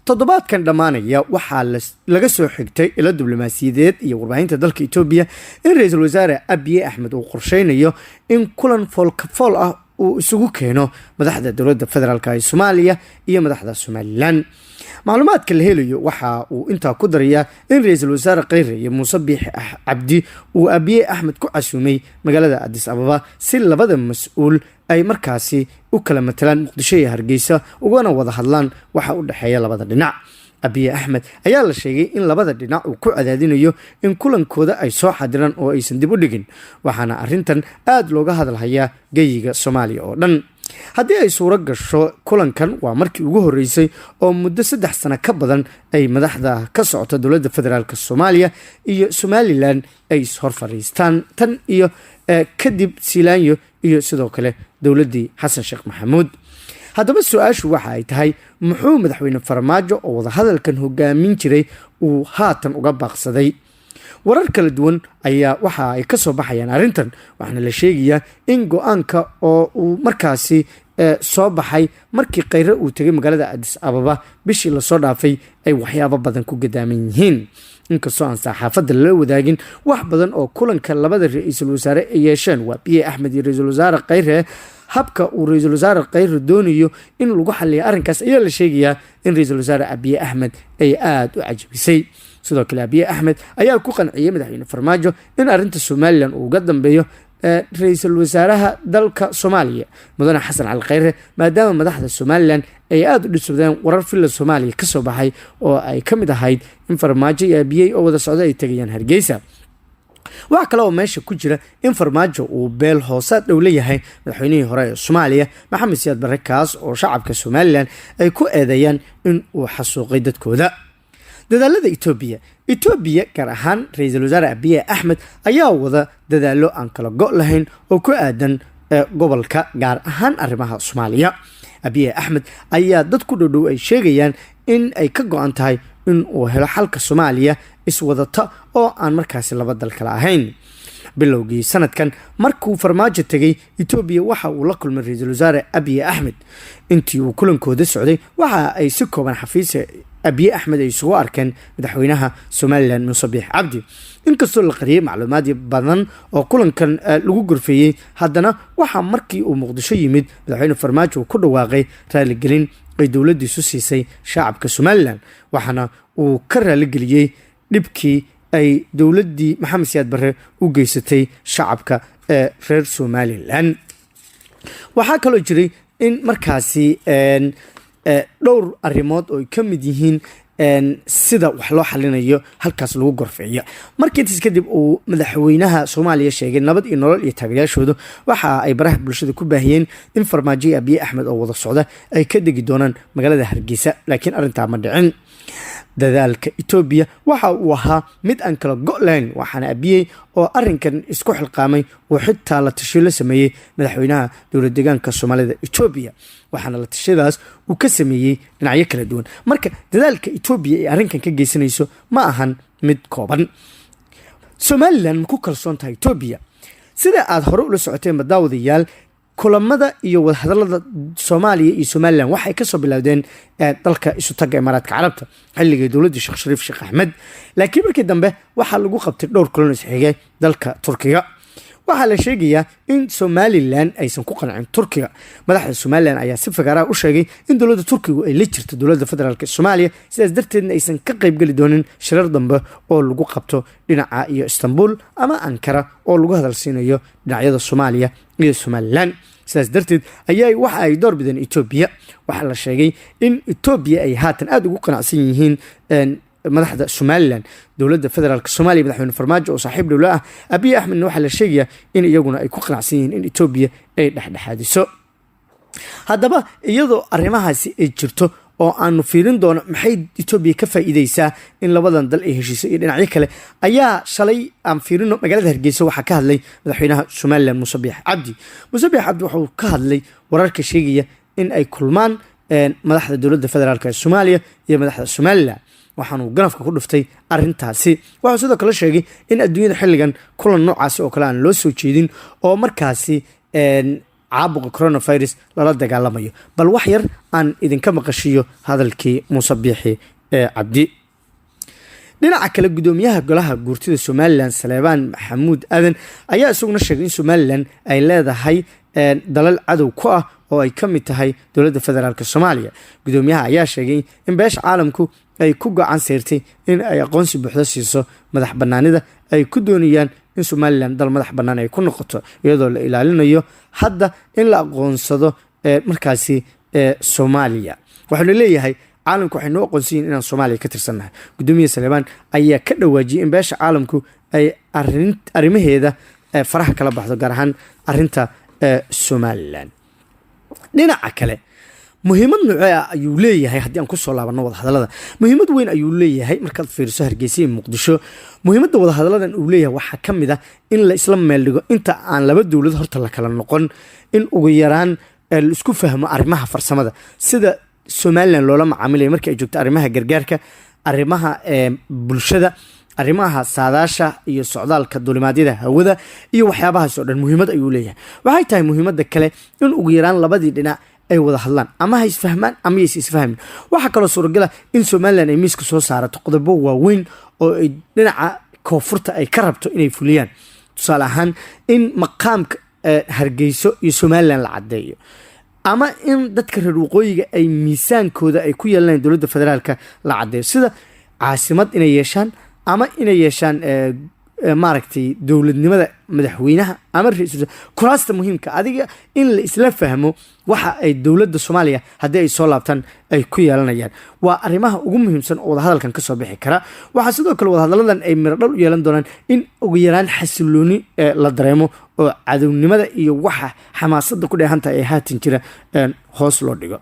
toddobaadkan dhamaanaya waxaa laga soo xigtay ilo diblomaasiyadeed iyo warbaahinta dalka Itoobiya in ra'iisul wasaare Abiy Ahmed uu qorsheynayo in kulan fool ah uu isugu keeno madaxda dowladda federaalka ee Soomaaliya iyo madaxda Somaliland. macluumaadka la helayo waxa uu intaa ku darayaa in ra'iisul wasaare Khayre iyo Muuse Biixi Cabdi uu Abiy Ahmed ku casuumay magaalada Addis Ababa si labada mas'uul ay markaasi u kala matalaan Muqdisho iyo Hargeysa ugana wada hadlaan waxa u dhaxeeya labada dhinac. Abiy Ahmed ayaa la sheegay in labada dhinac uu ku cadaadinayo in kulankooda ay soo xadiraan oo aysan dib u dhigin, waxaana arrintan aad looga hadalhayaa geyiga Soomaaliya oo dhan. haddii ay suuro gasho kulankan waa markii ugu horeysay oo muddo 3 sano ka badan ay madaxda ka socota dowladda federaalka Soomaaliya iyo Somaliland ay hor fariistaan tan iyo kadib Siilaanyo iyo sidoo kale dowladdii Xasan Sheekh Maxamuud. haddaba su'aashu waxa ay tahay muxuu madaxweyne Farmaajo oo wada hadalkan hogaamin jiray uu haatan uga baaqsaday? warar kala duwan ayaa waxa ay ka soo baxayaan arrintan, waxaana la sheegayaa in go'aanka oo uu markaasi soo baxay markii Khayre uu tagay magaalada Addis Ababa bishii la soo dhaafay ay waxyaabo badan ku gadaaman yihiin. inkastoo aan saxaafadda la wadaagin wax badan oo kulanka labada ra'iisul wasaare ay yeesheen waa Abiy Ahmed iyo ra'iisul wasaare Khayre, habka uu ra'iisul wasaare Khayre doonayo in lagu xalliyo arrinkaas ayaa la sheegayaa in ra'iisul wasaare Abiy Ahmed ay aad u cajabisay. sidoo kale Abiy Ahmed ayaa ku qanciyay madaxweyne Farmaajo in arrinta Somaliland uu uga dambeeyo ra'iisul wasaaraha dalka Soomaaliya mudane Xasan Cali Khayre, maadaama madaxda Somaliland ay aad u dhisbadeen warar filla Soomaaliya ka soo baxay oo ay ka mid ahayd in Farmaajo iyo Abiy oo wada socda ay tagayaan Hargeysa. waxa kale oo meesha ku jira in Farmaajo uu beel hoosaad dhow leeyahay madaxweynihii hore ee Soomaaliya Maxamed Siyaad Barre, kaas oo shacabka Somaliland ay ku eedeeyaan in uu xasuuqay dadkooda. dadaalada Itoobiya gaar ahaan ra'iisul wasaare Abiy Ahmed ayaa wada dadaalo aan kala go' lahayn oo ku aadan gobolka gaar ahaan arrimaha Soomaaliya. Abiy Ahmed ayaa dad ku dhow ay sheegayaan in ay ka go'an tahay in uu helo xalka Soomaaliya iswadata oo aan markaasi laba dal kala ahayn. bilowgii sanadkan markuu Farmaajo tagay Itoobiya waxa uu la kulmay ra'iisul wasaare Abiy Ahmed. intii uu kulankooda socday waxa ay si kooban xafiis Abiy Ahmed ay isugu arkeen madaxweynaha Somaliland Muuse Biixi Cabdi. inkastoo la qariyay macluumaad badan oo kulankan lagu gurfeeyay, haddana waxa markii uu Muqdisho yimid madaxweyne Farmaajo uu ku dhawaaqay raaligelin ay dowladdiisu siisay shacabka Somaliland, waxaana uu ka raaligeliyay dhibkii ay dowladdii Maxamed Siyaad Barre u geysatay shacabka reer Somaliland. waxaa kaloo jiray in markaasi dhowr arrimood oo ka mid yihiin sida wax loo xalinayo halkaas lagu gorfeeyo. markii intaas kadib uu madaxweynaha Soomaaliya sheegay nabad iyo nolol iyo taageerayaashooda, waxa ay baraha bulshada ku baahiyeen in Farmaajo iyo Abiy Ahmed oo wada socda ay ka degi doonaan magaalada Hargeysa, laakiin arrintaa ma dhicin. dadaalka Itoobiya waxa uu ahaa mid aan kala go' lahayn, waxaana Abiy oo arrinkan isku xilqaamay oo xitaa la tashiyo la sameeyay madaxweynaha dowlad deegaanka Soomaalida Itoobiya, waxaana la tashadaas uu ka sameeyay dhinacyo kala duwan. marka dadaalka Itoobiya ee arrinkan ka geysanayso ma ahan mid kooban. Somaliland ma ku kalsoon tahay Itoobiya? sida aad hore ula socoteen madaawadayaal, kulamada iyo wadahadalada Soomaaliya iyo Somaliland waxay ka soo bilowdeen dalka isu taga Imaaraadka Carabta xilligii dowladda Sheekh Shariif Sheekh Axmed, laakiin markii dambe waxa lagu qabtay dhowr kulan isxigay dalka Turkiga. waxaa la sheegayaa in Somaliland aysan ku qancin Turkiga. madaxda Somaliland ayaa si fagaara u sheegay in dowladda Turkiga ay la jirto dowladda federaalka Soomaaliya, sidaas darteedna aysan ka qayb gali doonin shirar dambe oo lagu qabto dhinaca iyo Istanbul ama Ankara oo lagu hadalsiinayo dhinacyada Soomaaliya iyo Somaliland. sidaas darteed ayaa waxa ay door bideen Itoobiya. waxaa la sheegay in Itoobiya ay haatan aad ugu qanacsan yihiin madaxda Somaliland. dowladda federaalka Soomaaliya madaxweyne Farmaajo oo saaxiib dhow ah Abiy Ahmed waxa la sheegayaa in iyaguna ay ku qanacsan yihiin in Itoobiya ay dhexdhexaadiso. haddaba iyadoo arrimahaasi ay jirto oo aanu fiirin doono maxay Itoobiya ka faa'iideysaa in labadan dal ay heshiiso iyo dhinacyo kale, ayaa shalay aan fiirino magaalada Hargeysa waxaa ka hadlay madaxweynaha Somaliland Muuse Biixi Cabdi. Muuse Biixi Cabdi wuxuu ka hadlay wararka sheegaya in ay kulmaan madaxda dowladda federaalka Soomaaliya iyo madaxda Somaliland, waxaanu ganafka ku dhuftay arrintaasi. wuxuu sidoo kale sheegay in adduunyada xilligan kulan noocaasi oo kale aan loo soo jeedin oo markaasi caabuqa coronavirus lala dagaalamayo. bal wax yar aan idinka maqashiyo hadalkii Muuse Biixi Cabdi. dhinaca kale gudoomiyaha golaha guurtida Somaliland Saleebaan Maxamuud Aadan ayaa isaguna sheegay in Somaliland ay leedahay dalal cadow ku ah oo ay ka mid tahay dowladda federaalka Soomaaliya. gudoomiyaha ayaa sheegay in beesha caalamku ay ku gacan saartay in ay aqoonsi buuxda siiso madax banaanida ay ku doonayaan in Somaliland dal madax banaan ay ku noqoto iyadoo la ilaalinayo hadda in la aqoonsado markaasi Soomaaliya. waxaanu leeyahay caalamku waxay noo aqoonsiin inaan Soomaaliya ka tirsannahay. gudoomiyaha Saleebaan ayaa ka dhawaajiyay in beesha caalamku ay arrimaheeda faraha kala baxdo gaar ahaan arrinta Somaliland. dhinaca kale muhiimad noocee ah ayuu leeyahay haddii aan ku soo laabano wadahadallada. muhiimad weyn ayuu leeyahay markaad fiiriso Hargeysa iyo Muqdisho. muhiimadda wadahadalladan uu leeyahay waxaa ka mid ah in la isla meel dhigo inta aan laba dowlad horta la kala noqon, in ugu yaraan la isku fahmo arrimaha farsamada sida Somaliland loola macaamilay markii ay joogto arrimaha gargaarka, arrimaha bulshada, arrimaha saadaasha iyo socdaalka duulimaadyada hawada iyo waxyaabahaas oo dhan muhiimad ayuu leeyahay. waxay tahay muhiimadda kale in ugu yaraan labadii dhinac ay wada hadlaan ama ha isfahmaan ama ay isfahmin. waxa kaloo suuragal ah in Somaliland ay miiska soo saarato qodobo waaweyn oo ay dhinaca koonfurta ay ka rabto inay fuliyaan. tusaale ahaan in maqaamka Hargeysa iyo Somaliland la cadeeyo, ama in dadka reer waqooyiga ay miisaankooda ay ku yeelanayaan dowladda federaalka la cadeeyo, sida caasimad inay yeeshaan ama inay yeeshaan maaragtay dowladnimada madaxweynaha ama ra'iisul kuraasta muhiimka adiga in la isla fahmo waxa ay dowladda Soomaaliya haddii ay soo laabtaan ay ku yeelanayaan. waa arrimaha ugu muhiimsan oo wadahadalkan ka soo bixi kara. waxaa sidoo kale wadahadalladan ay miradhal u yeelan doonaan in ugu yaraan xasilooni la dareemo oo cadownimada iyo waxa xamaasadda ku dheehanta ay haatan jira hoos loo dhigo.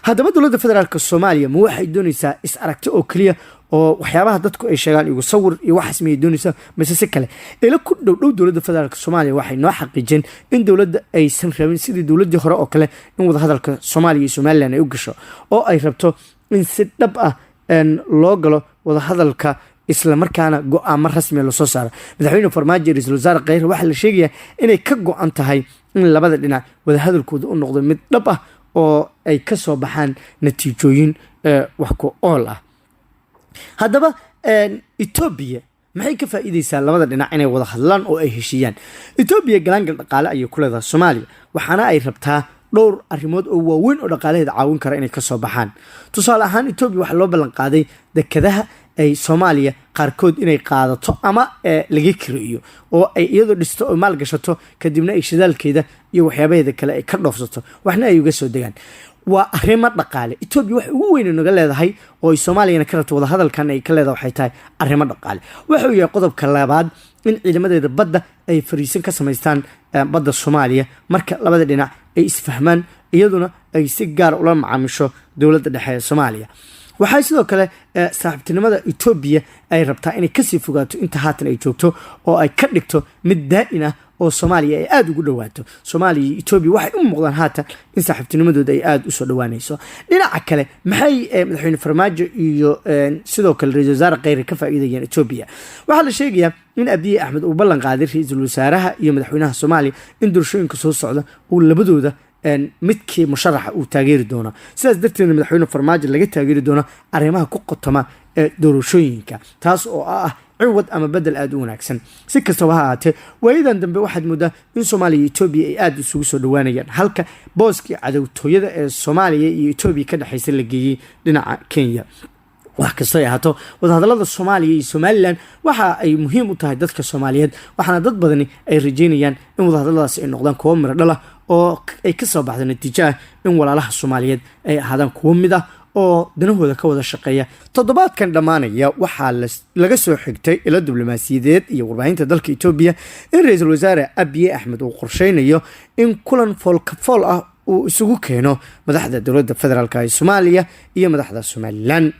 haddaba dowladda federaalka Soomaaliya ma waxay doonaysaa is aragti oo kaliya oo waxyaabaha dadku ay sheegaan igu sawir iyo waxaas miyay doonaysaa mise si kale? ila ku dhow dowladda federaalka Soomaaliya waxay noo xaqiijin in dowladda aysan rabin sidii dowladdii hore oo kale in wadahadalka Soomaaliya iyo Somaliland ay u gasho, oo ay rabto in si dhab ah loo galo wadahadalka isla markaana go'aamo rasmi la soo saaro. madaxweyne Farmaajo iyo ra'iisul wasaare Khayre waxa la sheegayaa inay ka go'an tahay in labada dhinac wadahadalkooda u noqdo mid dhab ah oo ay ka soo baxaan natiijooyin wax ku ool ah. haddaba Ethiopia maxay ka faa'iideysaa labada dhinac inay wada hadlaan oo ay heshiiyaan? Ethiopia galaangal dhaqaale ayay ku leedahay Soomaaliya, waxaana ay rabtaa dhowr arrimood oo waaweyn oo dhaqaalaheeda caawin kara inay ka soo baxaan. tusaale ahaan Ethiopia waxaa loo ballan qaaday dekedaha ay Soomaaliya qaarkood inay qaadato ama laga kireeyo oo ay iyadoo dhisto oo maal gashato kadibna ay shidaalkeeda iyo waxyaabaheeda kale ay ka dhoofsato waxna ay uga soo degaan. waa arrimo dhaqaale. Ethiopia wax ugu weyn naga leedahay oo Soomaaliya ka rabto wada hadalkan ay ka leedahay waxay tahay arrimo dhaqaale. wuxuu yahay qodobka labaad in ciidamadeeda badda ay fariisin ka samaystaan badda Soomaaliya marka labada dhinac ay isfahmaan iyaduna ay si gaar ula macaamisho dowladda dhexe ee Soomaaliya. waxay sidoo kale saaxiibtinimada Ethiopia ay rabtaa inay ka sii fogaato inta haatan ay joogto oo ay ka dhigto mid daa'in ah oo Soomaaliya ay aad ugu dhawaato. Soomaaliya iyo Ethiopia waxay u muuqdaan haatan in saaxiibtinimadooda ay aad u soo dhawaanayso. dhinaca kale maxay madaxweyne Farmaajo iyo sidoo kale ra'iisul wasaare Khayre ka faa'iidayaan Ethiopia? waxaa la sheegayaa in Abiy Ahmed uu ballan qaaday ra'iisul wasaaraha iyo madaxweynaha Soomaaliya in doorashooyinka soo socda uu labadooda midkii musharaxa uu taageeri doono. sidaas darteed madaxweyne Farmaajo laga taageeri doono arrimaha ku qotoma doorashooyinka, taas oo ah ciwad ama bedel aad u wanaagsan. si kastaba ha ahaatee waayadan dambe waxaad moodaa in Soomaaliya iyo Ethiopia ay aad isugu soo dhawaanayaan, halka booskii cadowtooyada ee Soomaaliya iyo Ethiopia ka dhaxaysa la geeyey dhinaca Kenya. wax kasta ay ahaato wadahadallada Soomaaliya iyo Somaliland waxa ay muhiim u tahay dadka Soomaaliyeed, waxaana dad badani ay rajeynayaan in wadahadalladaas ay noqdaan kuwo miro dhal ah oo ay ka soo baxdo natiijo ah in walaalaha Soomaaliyeed ay ahaadaan kuwo mid ah oo danahooda ka wada shaqeeya. toddobaadkan dhammaanaya waxaa laga soo xigtay ilo diblomaasiyadeed iyo warbaahinta dalka Ethiopia in ra'iisul wasaare Abiy Ahmed uu qorsheynayo in kulan fool ah uu isugu keeno madaxda dowladda federaalka ee Soomaaliya iyo madaxda Somaliland.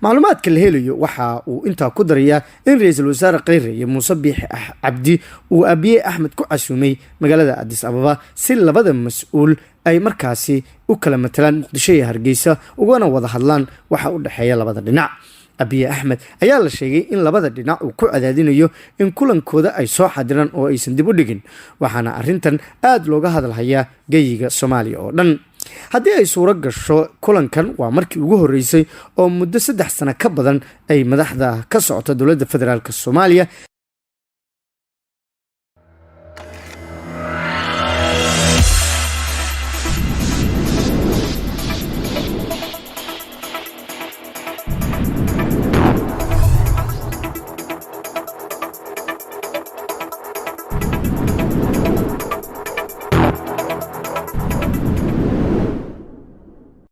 macluumaadka la helayo waxa uu intaa ku darayaa in ra'iisul wasaare Khayre iyo Muuse Biixi Cabdi uu Abiy Ahmed ku casuumay magaalada Addis Ababa si labada mas'uul ay markaasi u kala matalaan Muqdisho iyo Hargeysa ugana wada hadlaan waxa u dhaxeeya labada dhinac. abiy axmed ayaa la sheegay in labada dhinac uu ku cadaadinayo in kulankooda ay soo xadiraan oo aysan dib u dhigin, waxaana arrintan aada looga hadalhayaa geyiga soomaaliya oo dhan. haddii ay suuro gasho kulankan waa markii ugu horeysay oo muddo 3 sano ka badan ay madaxda ka socota dowladda federaalk soomaaliya